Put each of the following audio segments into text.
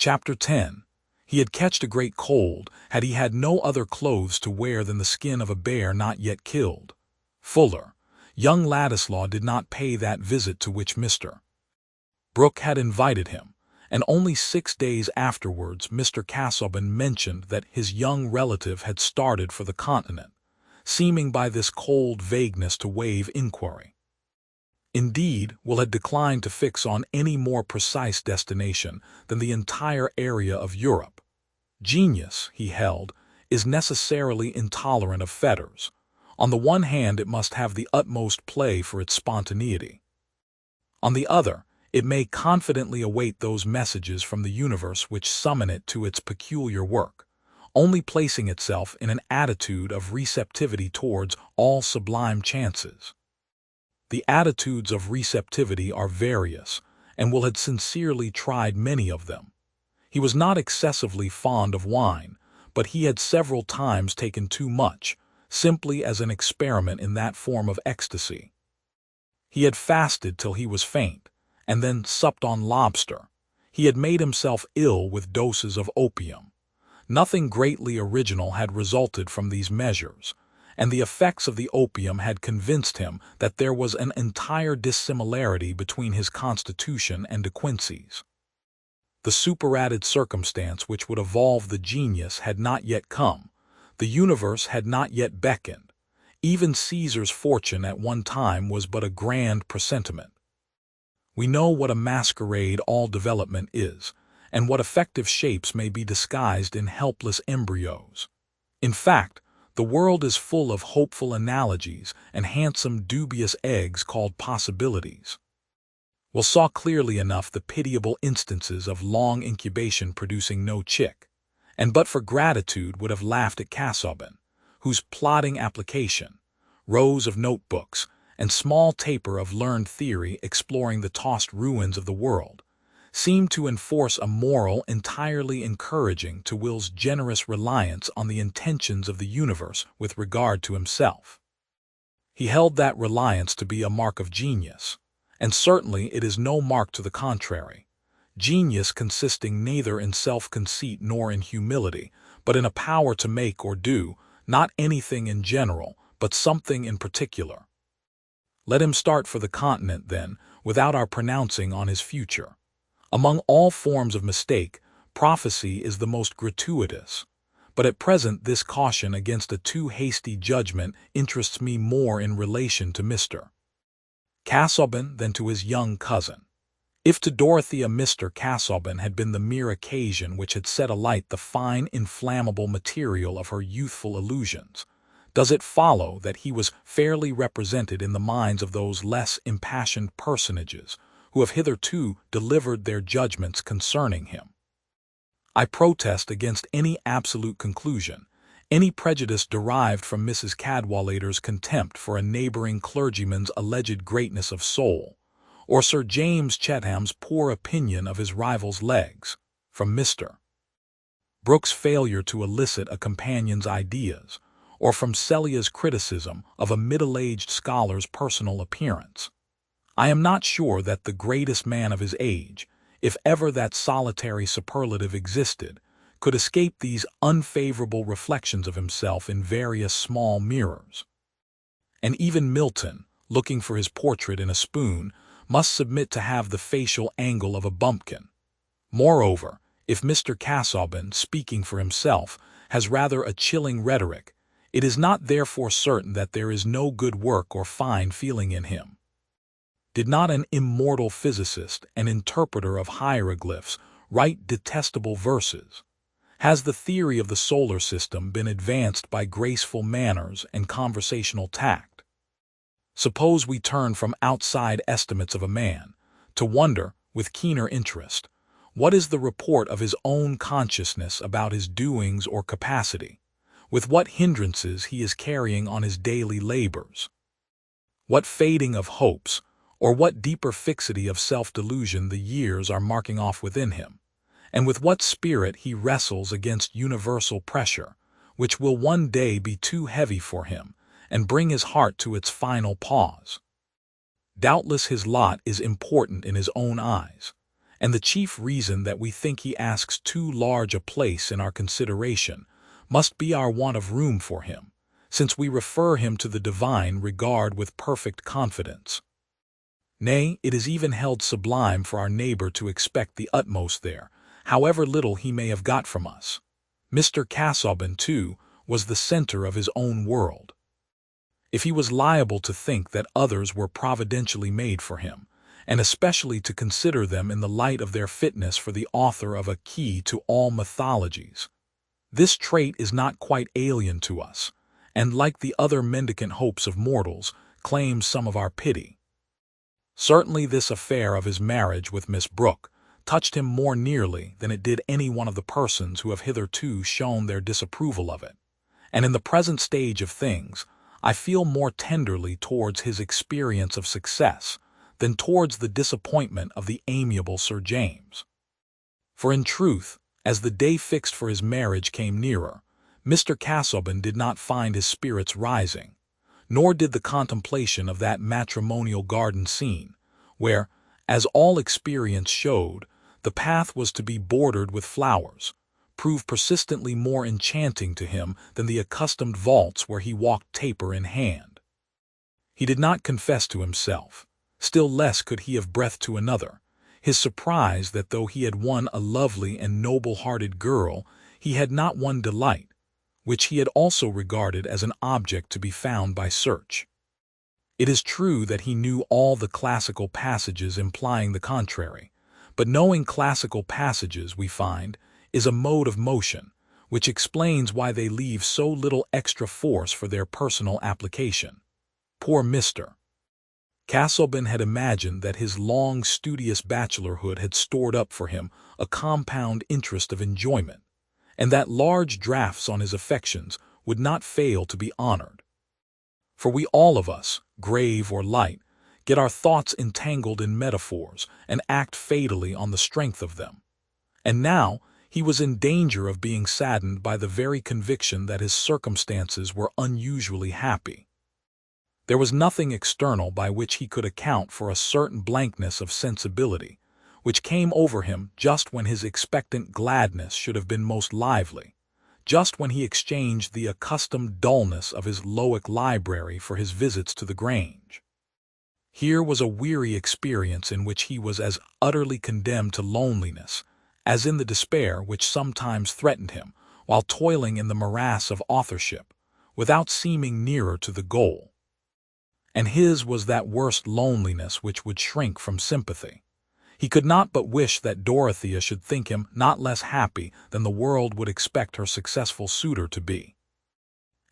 Chapter 10. He had catched a great cold, had he had no other clothes to wear than the skin of a bear not yet killed. Fuller. Young Ladislaw did not pay that visit to which Mr. Brooke had invited him, and only 6 days afterwards Mr. Casaubon mentioned that his young relative had started for the Continent, seeming by this cold vagueness to waive inquiry. Indeed, Will had declined to fix on any more precise destination than the entire area of Europe. Genius, he held, is necessarily intolerant of fetters. On the one hand, it must have the utmost play for its spontaneity. On the other, it may confidently await those messages from the universe which summon it to its peculiar work, only placing itself in an attitude of receptivity towards all sublime chances. The attitudes of receptivity are various, and Will had sincerely tried many of them. He was not excessively fond of wine, but he had several times taken too much, simply as an experiment in that form of ecstasy. He had fasted till he was faint, and then supped on lobster. He had made himself ill with doses of opium. Nothing greatly original had resulted from these measures, and the effects of the opium had convinced him that there was an entire dissimilarity between his constitution and De Quincey's. The superadded circumstance which would evolve the genius had not yet come. The universe had not yet beckoned. Even Caesar's fortune at one time was but a grand presentiment. We know what a masquerade all development is, and what effective shapes may be disguised in helpless embryos. In fact, the world is full of hopeful analogies and handsome dubious eggs called possibilities. Will saw clearly enough the pitiable instances of long incubation producing no chick, and but for gratitude would have laughed at Casaubon, whose plodding application, rows of notebooks, and small taper of learned theory exploring the tossed ruins of the world, seemed to enforce a moral entirely encouraging to Will's generous reliance on the intentions of the universe with regard to himself. He held that reliance to be a mark of genius, and certainly it is no mark to the contrary. Genius consisting neither in self-conceit nor in humility, but in a power to make or do, not anything in general, but something in particular. Let him start for the Continent, then, without our pronouncing on his future. Among all forms of mistake, prophecy is the most gratuitous, but at present this caution against a too hasty judgment interests me more in relation to Mr. Casaubon than to his young cousin. If to Dorothea Mr. Casaubon had been the mere occasion which had set alight the fine inflammable material of her youthful illusions, does it follow that he was fairly represented in the minds of those less impassioned personages who have hitherto delivered their judgments concerning him? I protest against any absolute conclusion, any prejudice derived from Mrs. Cadwallader's contempt for a neighboring clergyman's alleged greatness of soul, or Sir James Chetham's poor opinion of his rival's legs, from Mr. Brooke's failure to elicit a companion's ideas, or from Celia's criticism of a middle-aged scholar's personal appearance. I am not sure that the greatest man of his age, if ever that solitary superlative existed, could escape these unfavorable reflections of himself in various small mirrors. And even Milton, looking for his portrait in a spoon, must submit to have the facial angle of a bumpkin. Moreover, if Mr. Casaubon, speaking for himself, has rather a chilling rhetoric, it is not therefore certain that there is no good work or fine feeling in him. Did not an immortal physicist and interpreter of hieroglyphs write detestable verses? Has the theory of the solar system been advanced by graceful manners and conversational tact? Suppose we turn from outside estimates of a man, to wonder, with keener interest, what is the report of his own consciousness about his doings or capacity, with what hindrances he is carrying on his daily labors, what fading of hopes, or what deeper fixity of self-delusion the years are marking off within him, and with what spirit he wrestles against universal pressure, which will one day be too heavy for him, and bring his heart to its final pause. Doubtless his lot is important in his own eyes, and the chief reason that we think he asks too large a place in our consideration must be our want of room for him, since we refer him to the divine regard with perfect confidence. Nay, it is even held sublime for our neighbor to expect the utmost there, however little he may have got from us. Mr. Casaubon, too, was the center of his own world. If he was liable to think that others were providentially made for him, and especially to consider them in the light of their fitness for the author of a key to all mythologies, this trait is not quite alien to us, and like the other mendicant hopes of mortals, claims some of our pity. Certainly this affair of his marriage with Miss Brooke touched him more nearly than it did any one of the persons who have hitherto shown their disapproval of it, and in the present stage of things I feel more tenderly towards his experience of success than towards the disappointment of the amiable Sir James. For in truth, as the day fixed for his marriage came nearer, Mr. Casaubon did not find his spirits rising, nor did the contemplation of that matrimonial garden scene, where, as all experience showed, the path was to be bordered with flowers, prove persistently more enchanting to him than the accustomed vaults where he walked taper in hand. He did not confess to himself, still less could he have breathed to another, his surprise that though he had won a lovely and noble-hearted girl, he had not won delight, which he had also regarded as an object to be found by search. It is true that he knew all the classical passages implying the contrary, but knowing classical passages, we find, is a mode of motion, which explains why they leave so little extra force for their personal application. Poor Mr. Casaubon had imagined that his long, studious bachelorhood had stored up for him a compound interest of enjoyment, and that large drafts on his affections would not fail to be honored. For we all of us, grave or light, get our thoughts entangled in metaphors and act fatally on the strength of them. And now he was in danger of being saddened by the very conviction that his circumstances were unusually happy. There was nothing external by which he could account for a certain blankness of sensibility, which came over him just when his expectant gladness should have been most lively, just when he exchanged the accustomed dullness of his Lowick library for his visits to the Grange. Here was a weary experience in which he was as utterly condemned to loneliness as in the despair which sometimes threatened him while toiling in the morass of authorship, without seeming nearer to the goal. And his was that worst loneliness which would shrink from sympathy. He could not but wish that Dorothea should think him not less happy than the world would expect her successful suitor to be.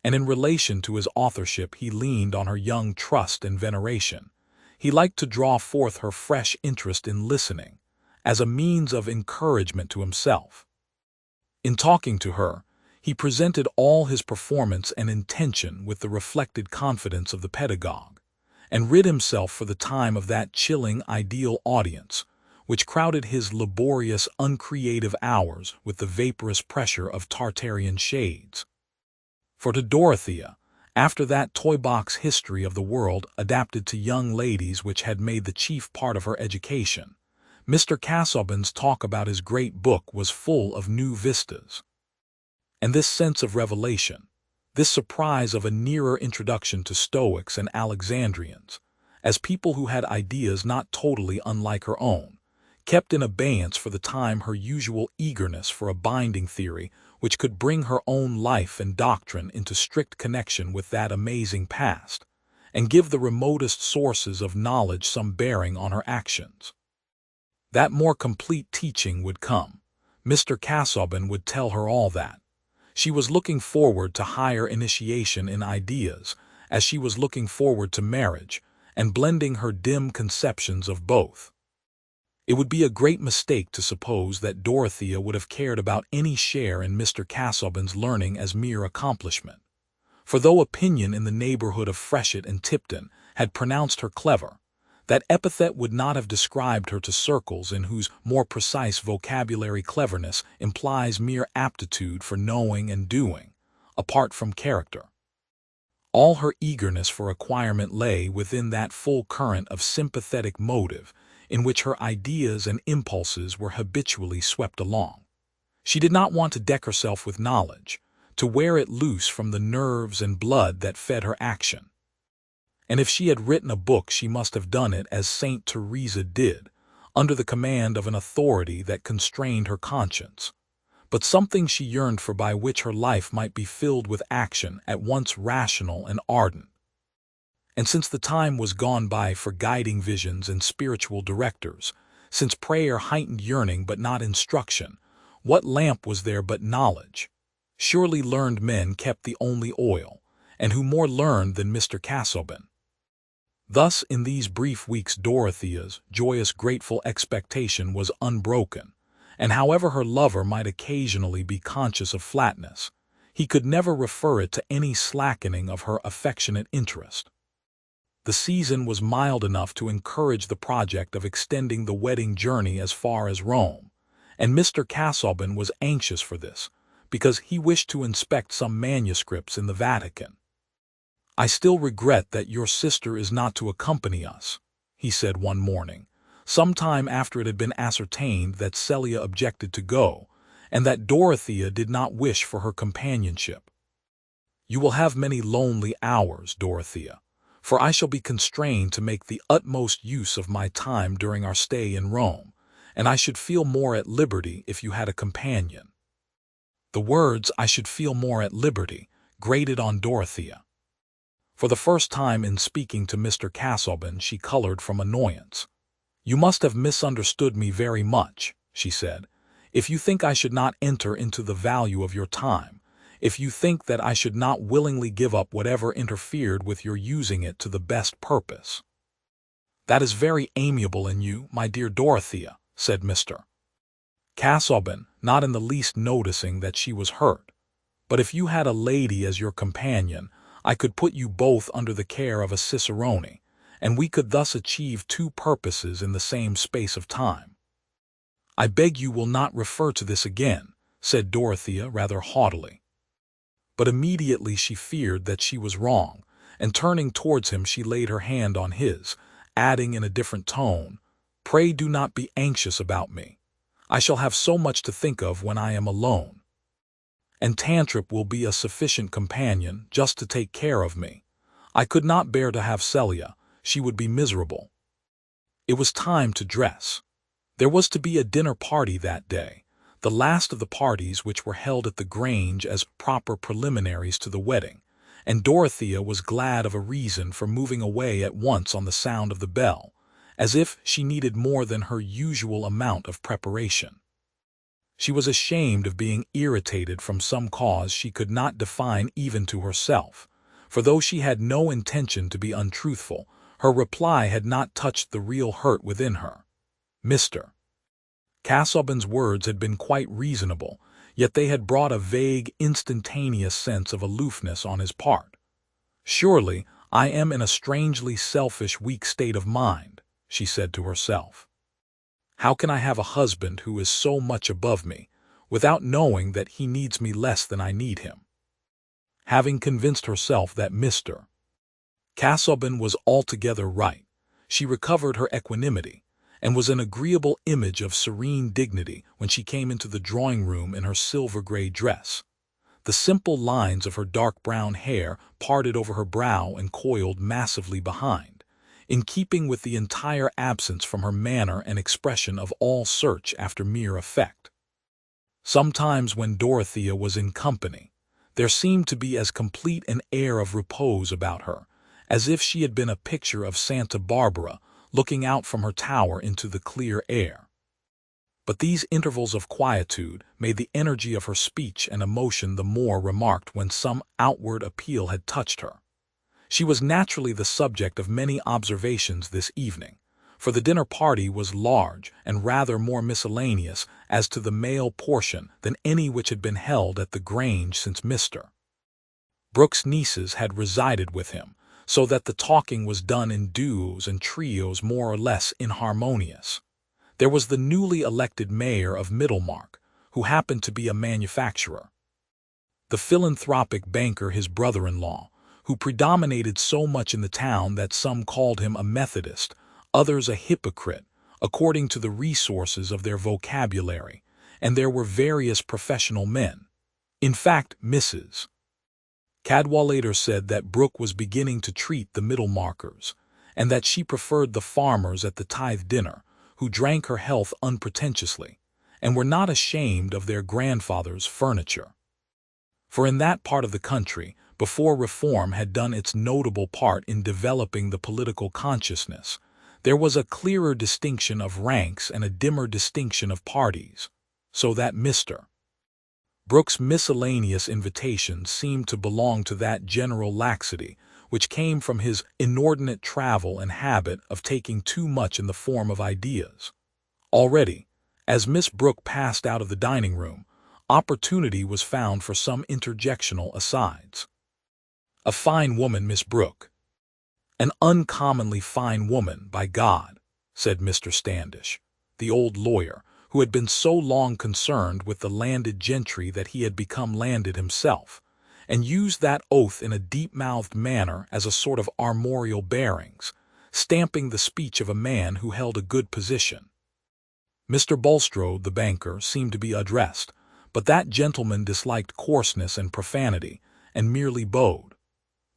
And in relation to his authorship he leaned on her young trust and veneration. He liked to draw forth her fresh interest in listening, as a means of encouragement to himself. In talking to her, he presented all his performance and intention with the reflected confidence of the pedagogue, and rid himself for the time of that chilling ideal audience, which crowded his laborious, uncreative hours with the vaporous pressure of Tartarian shades. For to Dorothea, after that toy-box history of the world adapted to young ladies which had made the chief part of her education, Mr. Casaubon's talk about his great book was full of new vistas. And this sense of revelation, this surprise of a nearer introduction to Stoics and Alexandrians, as people who had ideas not totally unlike her own, kept in abeyance for the time her usual eagerness for a binding theory which could bring her own life and doctrine into strict connection with that amazing past, and give the remotest sources of knowledge some bearing on her actions. That more complete teaching would come. Mr. Casaubon would tell her all that. She was looking forward to higher initiation in ideas, as she was looking forward to marriage, and blending her dim conceptions of both. It would be a great mistake to suppose that Dorothea would have cared about any share in Mr. Casaubon's learning as mere accomplishment. For though opinion in the neighborhood of Freshitt and Tipton had pronounced her clever, that epithet would not have described her to circles in whose more precise vocabulary cleverness implies mere aptitude for knowing and doing, apart from character. All her eagerness for acquirement lay within that full current of sympathetic motive in which her ideas and impulses were habitually swept along. She did not want to deck herself with knowledge, to wear it loose from the nerves and blood that fed her action. And if she had written a book, she must have done it as Saint Teresa did, under the command of an authority that constrained her conscience, but something she yearned for by which her life might be filled with action at once rational and ardent. And since the time was gone by for guiding visions and spiritual directors, since prayer heightened yearning but not instruction, what lamp was there but knowledge? Surely learned men kept the only oil, and who more learned than Mr. Casaubon? Thus, in these brief weeks, Dorothea's joyous, grateful expectation was unbroken, and however her lover might occasionally be conscious of flatness, he could never refer it to any slackening of her affectionate interest. The season was mild enough to encourage the project of extending the wedding journey as far as Rome, and Mr. Casaubon was anxious for this, because he wished to inspect some manuscripts in the Vatican. "I still regret that your sister is not to accompany us," he said one morning, some time after it had been ascertained that Celia objected to go, and that Dorothea did not wish for her companionship. "You will have many lonely hours, Dorothea, for I shall be constrained to make the utmost use of my time during our stay in Rome, and I should feel more at liberty if you had a companion." The words "I should feel more at liberty" grated on Dorothea. For the first time in speaking to Mr. Casaubon, she colored from annoyance. "You must have misunderstood me very much," she said, "if you think I should not enter into the value of your time, if you think that I should not willingly give up whatever interfered with your using it to the best purpose." "That is very amiable in you, my dear Dorothea," said Mr. Casaubon, not in the least noticing that she was hurt. "But if you had a lady as your companion, I could put you both under the care of a cicerone, and we could thus achieve two purposes in the same space of time." "I beg you will not refer to this again," said Dorothea rather haughtily. But immediately she feared that she was wrong, and turning towards him she laid her hand on his, adding in a different tone, "Pray do not be anxious about me. I shall have so much to think of when I am alone. And Tantrip will be a sufficient companion just to take care of me. I could not bear to have Celia. She would be miserable." It was time to dress. There was to be a dinner party that day, the last of the parties which were held at the Grange as proper preliminaries to the wedding, and Dorothea was glad of a reason for moving away at once on the sound of the bell, as if she needed more than her usual amount of preparation. She was ashamed of being irritated from some cause she could not define even to herself, for though she had no intention to be untruthful, her reply had not touched the real hurt within her. Mr. Casaubon's words had been quite reasonable, yet they had brought a vague, instantaneous sense of aloofness on his part. "Surely I am in a strangely selfish, weak state of mind," she said to herself. "How can I have a husband who is so much above me, without knowing that he needs me less than I need him?" Having convinced herself that Mr. Casaubon was altogether right, she recovered her equanimity, and was an agreeable image of serene dignity when she came into the drawing-room in her silver-gray dress. The simple lines of her dark brown hair parted over her brow and coiled massively behind, in keeping with the entire absence from her manner and expression of all search after mere effect. Sometimes when Dorothea was in company, there seemed to be as complete an air of repose about her, as if she had been a picture of Santa Barbara looking out from her tower into the clear air. But these intervals of quietude made the energy of her speech and emotion the more remarked when some outward appeal had touched her. She was naturally the subject of many observations this evening, for the dinner party was large and rather more miscellaneous as to the male portion than any which had been held at the Grange since Mr. Brooke's nieces had resided with him, so that the talking was done in duos and trios more or less inharmonious. There was the newly elected mayor of Middlemarch, who happened to be a manufacturer; the philanthropic banker, his brother-in-law, who predominated so much in the town that some called him a Methodist, others a hypocrite, according to the resources of their vocabulary, and there were various professional men. In fact, Mrs. Cadwallader said that Brooke was beginning to treat the Middlemarchers, and that she preferred the farmers at the tithe dinner, who drank her health unpretentiously, and were not ashamed of their grandfather's furniture. For in that part of the country, before reform had done its notable part in developing the political consciousness, there was a clearer distinction of ranks and a dimmer distinction of parties, so that Mr. Brooke's miscellaneous invitations seemed to belong to that general laxity which came from his inordinate travel and habit of taking too much in the form of ideas. Already, as Miss Brooke passed out of the dining room, opportunity was found for some interjectional asides. "A fine woman, Miss Brooke." "An uncommonly fine woman, by God," said Mr. Standish, the old lawyer, who had been so long concerned with the landed gentry that he had become landed himself, and used that oath in a deep-mouthed manner as a sort of armorial bearings, stamping the speech of a man who held a good position. Mr. Bulstrode, the banker, seemed to be addressed, but that gentleman disliked coarseness and profanity, and merely bowed.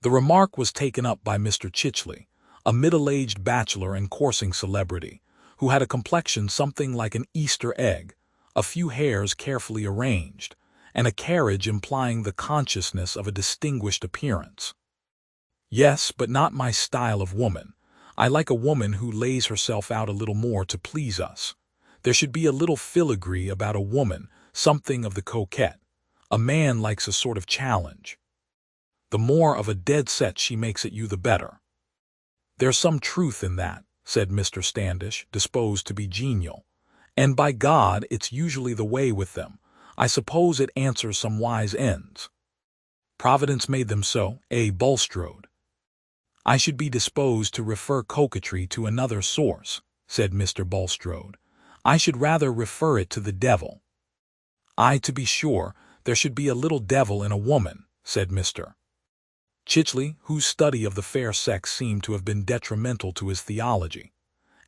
The remark was taken up by Mr. Chichley, a middle-aged bachelor and coursing celebrity, who had a complexion something like an Easter egg, a few hairs carefully arranged, and a carriage implying the consciousness of a distinguished appearance. "Yes, but not my style of woman. I like a woman who lays herself out a little more to please us. There should be a little filigree about a woman, something of the coquette. A man likes a sort of challenge. The more of a dead set she makes at you, the better." "There's some truth in that," said Mr. Standish, disposed to be genial. "And by God, it's usually the way with them. I suppose it answers some wise ends." "Providence made them so, Bulstrode?" "I should be disposed to refer coquetry to another source," said Mr. Bulstrode. "I should rather refer it to the devil." "Aye, to be sure, there should be a little devil in a woman," said Mr. Chichley, whose study of the fair sex seemed to have been detrimental to his theology.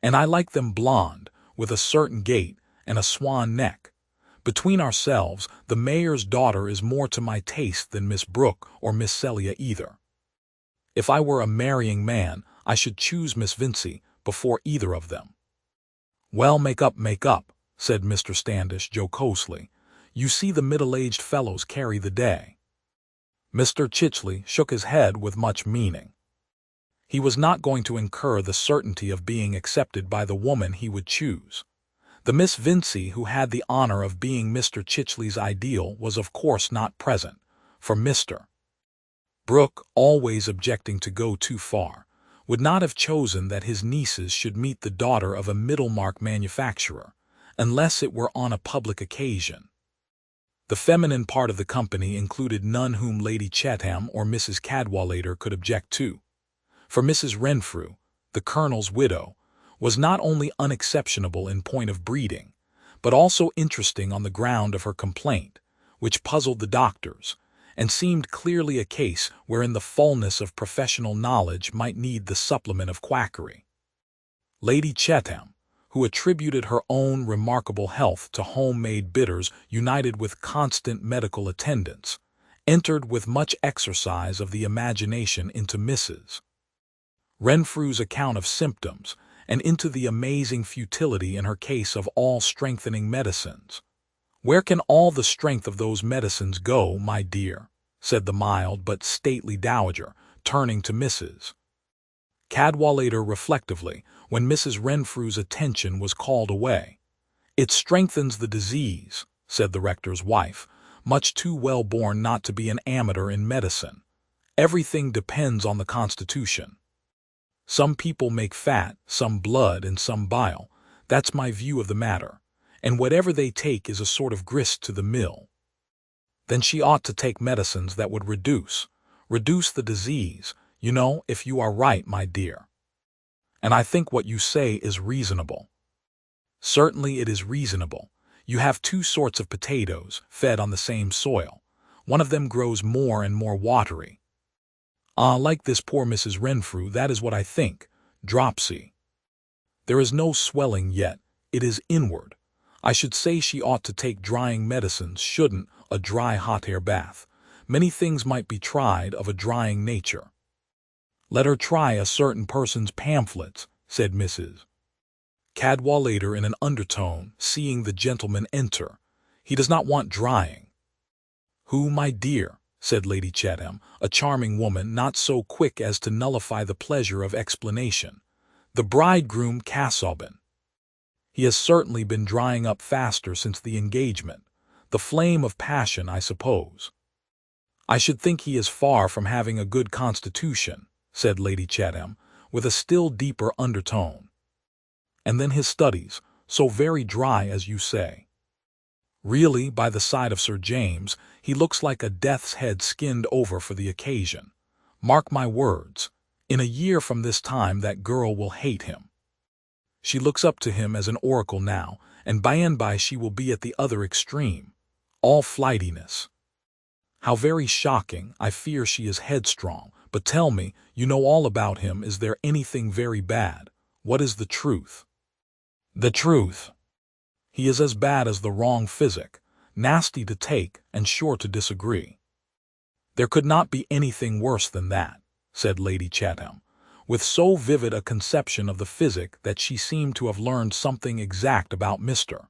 "And I like them blonde, with a certain gait, and a swan neck. Between ourselves, the mayor's daughter is more to my taste than Miss Brooke or Miss Celia either. If I were a marrying man, I should choose Miss Vincy before either of them." "Well, make up," said Mr. Standish jocosely. "You see the middle-aged fellows carry the day." Mr. Chichley shook his head with much meaning. He was not going to incur the certainty of being accepted by the woman he would choose. The Miss Vincy who had the honor of being Mr. Chichley's ideal was of course not present, for Mr. Brooke, always objecting to go too far, would not have chosen that his nieces should meet the daughter of a Middlemarch manufacturer, unless it were on a public occasion. The feminine part of the company included none whom Lady Chetham or Mrs. Cadwallader could object to, for Mrs. Renfrew, the colonel's widow, was not only unexceptionable in point of breeding, but also interesting on the ground of her complaint, which puzzled the doctors, and seemed clearly a case wherein the fullness of professional knowledge might need the supplement of quackery. Lady Chetham, who attributed her own remarkable health to homemade bitters united with constant medical attendance, entered with much exercise of the imagination into Mrs. Renfrew's account of symptoms, and into the amazing futility in her case of all strengthening medicines. "Where can all the strength of those medicines go, my dear?" said the mild but stately dowager, turning to Mrs. Cadwallader reflectively, when Mrs. Renfrew's attention was called away. "It strengthens the disease," said the rector's wife, much too well born not to be an amateur in medicine. "Everything depends on the constitution. Some people make fat, some blood, and some bile. That's my view of the matter, and whatever they take is a sort of grist to the mill." "Then she ought to take medicines that would reduce the disease, you know, if you are right, my dear. And I think what you say is reasonable." "Certainly it is reasonable. You have two sorts of potatoes, fed on the same soil. One of them grows more and more watery." "Ah, like this poor Mrs. Renfrew, that is what I think. Dropsy." There is no swelling yet. It is inward. I should say she ought to take drying medicines, shouldn't a dry hot air bath. Many things might be tried of a drying nature. Let her try a certain person's pamphlets, said Mrs. Cadwallader in an undertone, seeing the gentleman enter. He does not want drying. Who, my dear? Said Lady Chatham, a charming woman, not so quick as to nullify the pleasure of explanation. The bridegroom Casaubon. He has certainly been drying up faster since the engagement. The flame of passion, I suppose. I should think he is far from having a good constitution, said Lady Chatham, with a still deeper undertone. And then his studies, so very dry as you say. Really, by the side of Sir James, he looks like a death's head skinned over for the occasion. Mark my words, in a year from this time that girl will hate him. She looks up to him as an oracle now, and by and by she will be at the other extreme, all flightiness. How very shocking! I fear she is headstrong. But tell me, you know all about him. Is there anything very bad? What is the truth? The truth. He is as bad as the wrong physic, nasty to take and sure to disagree. There could not be anything worse than that, said Lady Chatham, with so vivid a conception of the physic that she seemed to have learned something exact about Mr.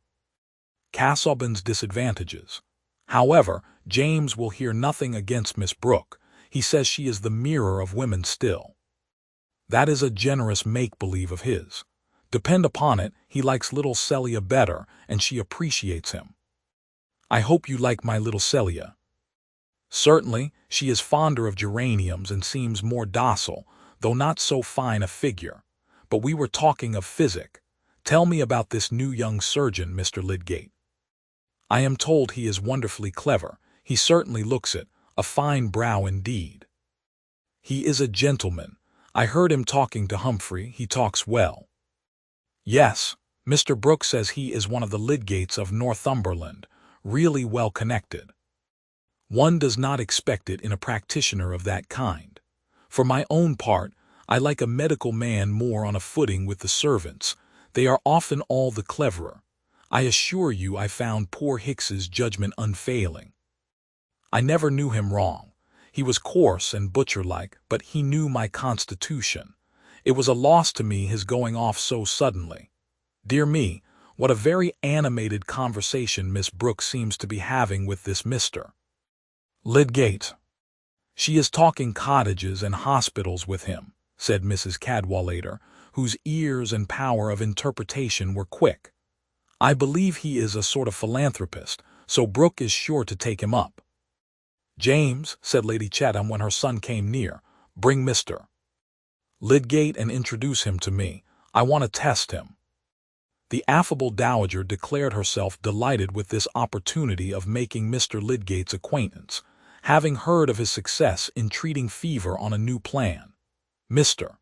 Casaubon's disadvantages. However, James will hear nothing against Miss Brooke. He says she is the mirror of women still. That is a generous make-believe of his. Depend upon it, he likes little Celia better, and she appreciates him. I hope you like my little Celia. Certainly, she is fonder of geraniums and seems more docile, though not so fine a figure. But we were talking of physic. Tell me about this new young surgeon, Mr. Lydgate. I am told he is wonderfully clever. He certainly looks it, a fine brow indeed. He is a gentleman. I heard him talking to Humphrey. He talks well. Yes, Mr. Brooke says he is one of the Lydgates of Northumberland, really well connected. One does not expect it in a practitioner of that kind. For my own part, I like a medical man more on a footing with the servants. They are often all the cleverer. I assure you I found poor Hicks's judgment unfailing. I never knew him wrong. He was coarse and butcher-like, but he knew my constitution. It was a loss to me his going off so suddenly. Dear me, what a very animated conversation Miss Brooke seems to be having with this Mr. Lydgate. She is talking cottages and hospitals with him, said Mrs. Cadwallader, whose ears and power of interpretation were quick. I believe he is a sort of philanthropist, so Brooke is sure to take him up. James, said Lady Chatham when her son came near, bring Mr. Lydgate and introduce him to me. I want to test him. The affable dowager declared herself delighted with this opportunity of making Mr. Lydgate's acquaintance, having heard of his success in treating fever on a new plan. Mr.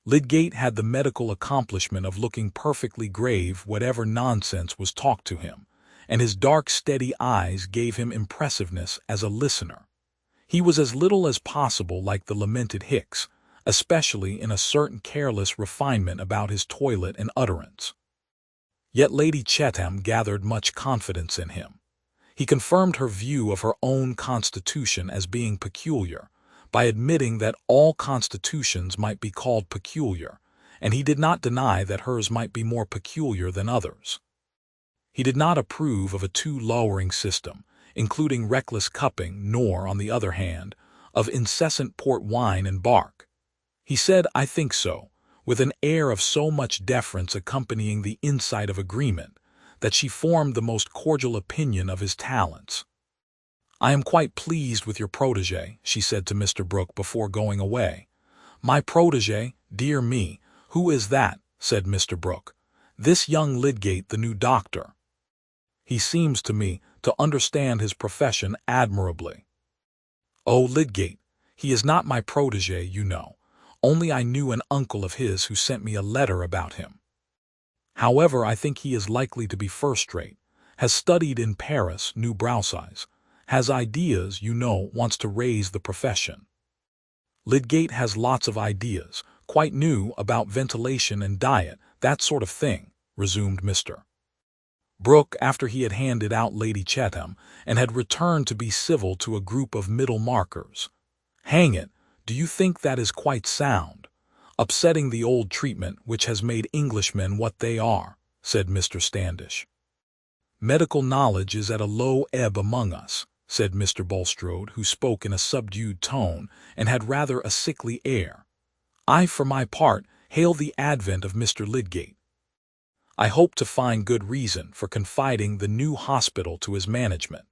Lydgate had the medical accomplishment of looking perfectly grave whatever nonsense was talked to him, and his dark, steady eyes gave him impressiveness as a listener. He was as little as possible like the lamented Hicks, especially in a certain careless refinement about his toilet and utterance. Yet Lady Chatham gathered much confidence in him. He confirmed her view of her own constitution as being peculiar, by admitting that all constitutions might be called peculiar, and he did not deny that hers might be more peculiar than others. He did not approve of a too lowering system, including reckless cupping, nor, on the other hand, of incessant port wine and bark. He said, I think so, with an air of so much deference accompanying the insight of agreement, that she formed the most cordial opinion of his talents. I am quite pleased with your protégé, she said to Mr. Brooke before going away. My protégé, dear me, who is that? Said Mr. Brooke. This young Lydgate, the new doctor. He seems to me to understand his profession admirably. Oh, Lydgate, he is not my protégé, you know. Only I knew an uncle of his who sent me a letter about him. However, I think he is likely to be first-rate, has studied in Paris, New Braussis, has ideas, you know, wants to raise the profession. Lydgate has lots of ideas, quite new, about ventilation and diet. that sort of thing," resumed Mr. Brooke after he had handed out Lady Chatham and had returned to be civil to a group of Middlemarchers. "Hang it, do you think that is quite sound? Upsetting the old treatment which has made Englishmen what they are," said Mr. Standish. "Medical knowledge is at a low ebb among us," said Mr. Bulstrode, who spoke in a subdued tone and had rather a sickly air. "I, for my part, hail the advent of Mr. Lydgate. I hope to find good reason for confiding the new hospital to his management."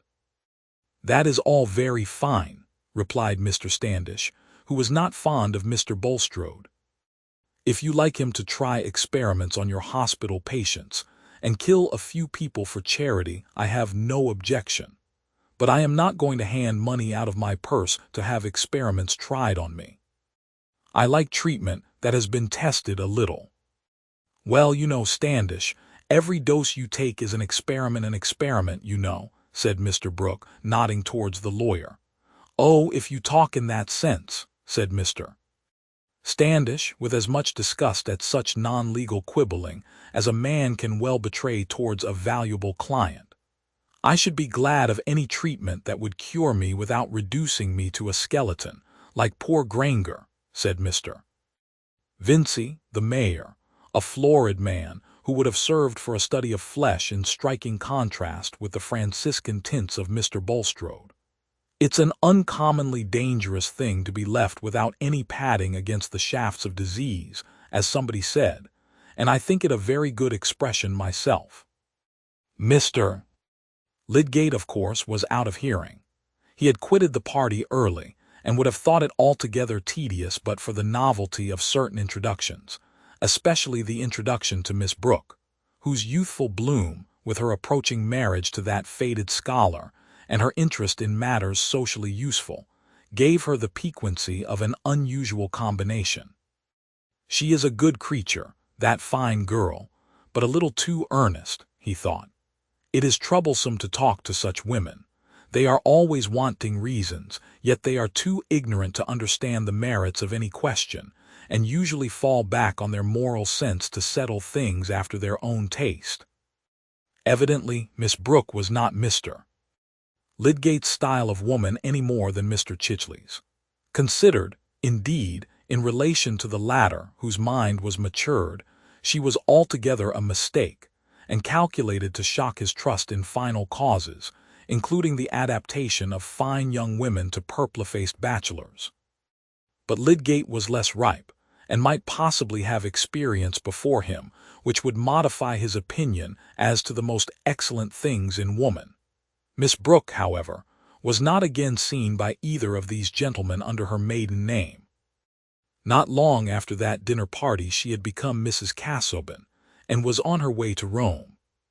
"That is all very fine," replied Mr. Standish, who was not fond of Mr. Bulstrode. "If you like him to try experiments on your hospital patients and kill a few people for charity, I have no objection. But I am not going to hand money out of my purse to have experiments tried on me. I like treatment that has been tested a little." "Well, you know, Standish, every dose you take is an experiment, you know," said Mr. Brooke, nodding towards the lawyer. "Oh, if you talk in that sense," said Mr. Standish, with as much disgust at such non-legal quibbling as a man can well betray towards a valuable client. "I should be glad of any treatment that would cure me without reducing me to a skeleton, like poor Granger," said Mr. Vincey, the mayor, a florid man who would have served for a study of flesh in striking contrast with the Franciscan tints of Mr. Bulstrode. "It's an uncommonly dangerous thing to be left without any padding against the shafts of disease, as somebody said, and I think it a very good expression myself." Mr. Lydgate, of course, was out of hearing. He had quitted the party early, and would have thought it altogether tedious but for the novelty of certain introductions, especially the introduction to Miss Brooke, whose youthful bloom, with her approaching marriage to that faded scholar, and her interest in matters socially useful, gave her the piquancy of an unusual combination. "She is a good creature, that fine girl, but a little too earnest," he thought. "It is troublesome to talk to such women. They are always wanting reasons, yet they are too ignorant to understand the merits of any question, and usually fall back on their moral sense to settle things after their own taste." Evidently, Miss Brooke was not Mr. Lydgate's style of woman any more than Mr. Chichely's. Considered, indeed, in relation to the latter, whose mind was matured, she was altogether a mistake, and calculated to shock his trust in final causes, including the adaptation of fine young women to purple-faced bachelors. But Lydgate was less ripe, and might possibly have experience before him which would modify his opinion as to the most excellent things in woman. Miss Brooke, however, was not again seen by either of these gentlemen under her maiden name. Not long after that dinner party she had become Mrs. Casaubon, and was on her way to Rome.